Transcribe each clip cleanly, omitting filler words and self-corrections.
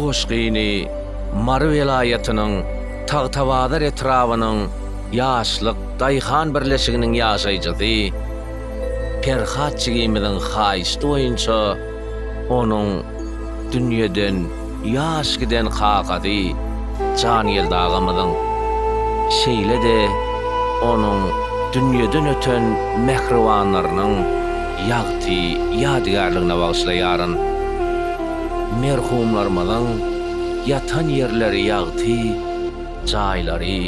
Toşqini Mar vilayetinin Tağtavadar etrafının yaşlık dayxan birleşiginin yaşayjydy. Perhat çigimidin haýyşdy boýunça onun dünýeden ýaş giden haqady Janyel dağymydyň. Şeýle de onun dünýeden öten mehribanlarynyň ýagty ýadygarlygyna bagşlaýaryn. Merhumlarymyň yatan yerleri ýagty jaýlary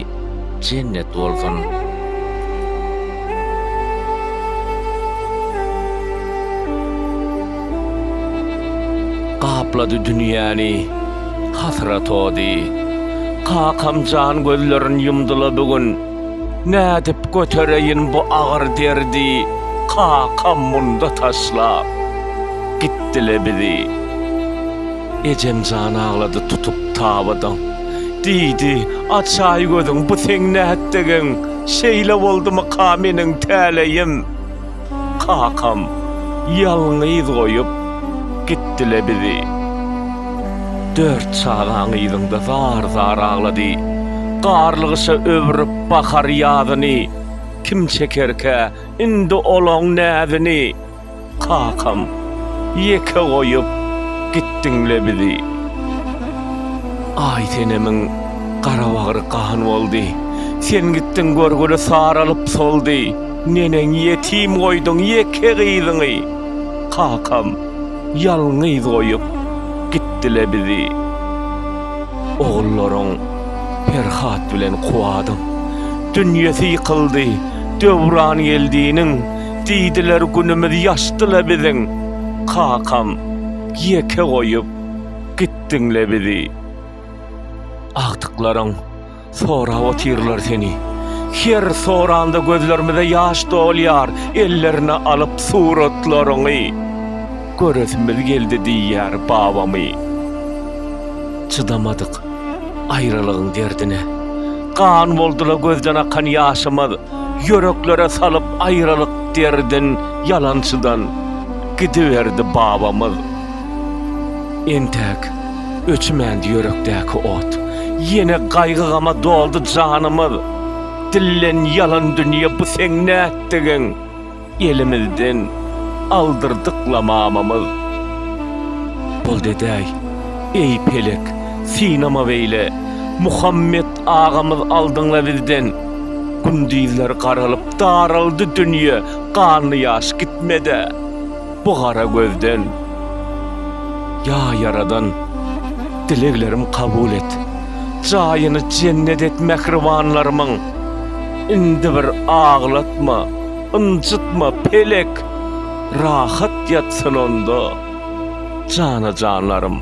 cennet bolsun. Qaplady dünýäni hasrat ody. Kakam jan gözlerin yumdyla bugün. Nädip götereyin bu agyr derdi. Kakam munda taşlap gitdile bizi. Ecem jan ağladı tutup tabadan. Diýdi, açay gözüň bu seň nädegin? Şeýle boldymy kameniň täleýim? Kakam ýalňyz goýup gitdile bizi. 4 çağan ýylyňda zar ağlady. Garlygysy öwrüp bakar ýadyny. Kim çekerke indi olaň nädini? Kakam ýeke goýup gitdiňle bizi. Ay tenemiň garabagry kan boldy. Sen gitdiň görgüle saralyp soldy. Neneň ýetim goýdyň ýeke gyýdyňy. Kakam ýalňyz goýup gitdile bizi. Oğullaryň Perhat bilen kuwadyň. Dünýesi ýykyldy, döwran geldiniň. Diýdiler günümiz ýaşdyla biziň. Kakam ýeke goýup gitdiňle bizi. Agtyklaryň sora otyrlar seni. Her soranda gözlerimize ýaş dolýar, ellerine alyp suratlaryňy. Göresimiz geldi diýär babamy. Çydamadyk aýralygyň derdine. Kan boldyla gözden akan ýaşymyz, ýöreklere salyp aýralyk derdin ýalançydan gidiverdi babamyz. Entek öçmendi ýörekdäki ot. Yine gaýgygama doldy janymyz. Dillen yalan dünýe bu seň nädegin? Elimizden aldırdıkla mamamız. Bol dedäy, ey pelek, sinama beýle, Muhammed ağamız aldyňla bizden. Gündizler garalyp daraldy dünýe, gany ýaş gitmede bu gara gözden. Ya Yaradan, dileglerim kabul et. Jaýyny cennet et mehribanlarymyň. Indi bir ağlatma, ınjytma pelek. Rahat yatsın onda, cana canlarım.